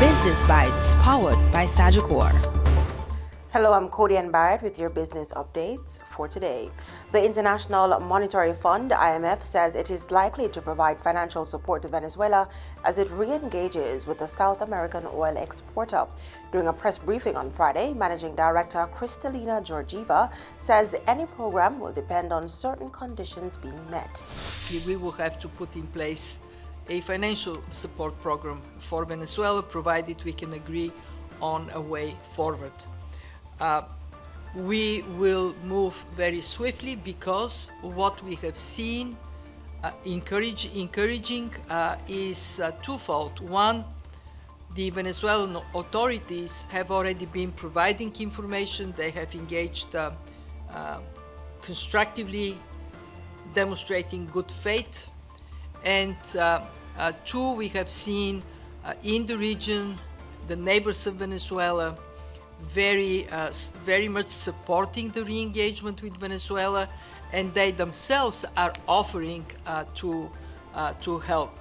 Business Bites, powered by Sagicor. Hello, I'm Cody and Barrett with your business updates for today. The International Monetary Fund, IMF, says it is likely to provide financial support to Venezuela as it re-engages with the South American oil exporter. During a press briefing on Friday, Managing Director Kristalina Georgieva says any program will depend on certain conditions being met. We will have to put in place a financial support program for Venezuela, provided we can agree on a way forward. We will move very swiftly because what we have seen encouraging is twofold. One, the Venezuelan authorities have already been providing information. They have engaged constructively, demonstrating good faith. And two, we have seen in the region the neighbors of Venezuela very much supporting the re-engagement with Venezuela, and they themselves are offering to help.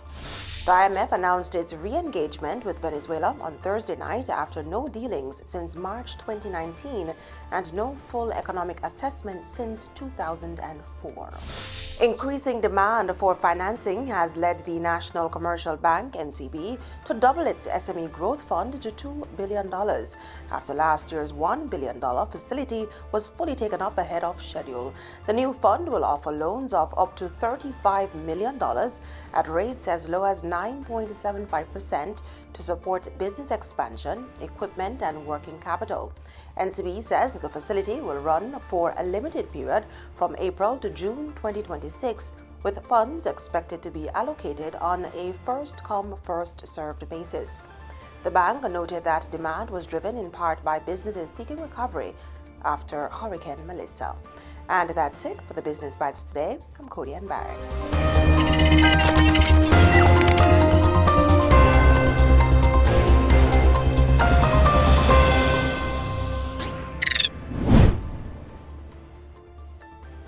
The IMF announced its re-engagement with Venezuela on Thursday night after no dealings since March 2019 and no full economic assessment since 2004. Increasing demand for financing has led the National Commercial Bank, NCB, to double its SME Growth Fund to $2 billion after last year's $1 billion facility was fully taken up ahead of schedule. The new fund will offer loans of up to $35 million at rates as low as 9.75% to support business expansion, equipment, and working capital. NCB says the facility will run for a limited period from April to June 2026, with funds expected to be allocated on a first-come, first-served basis. The bank noted that demand was driven in part by businesses seeking recovery after Hurricane Melissa. And that's it for the Business Bites today. I'm Cody Ann Barrett.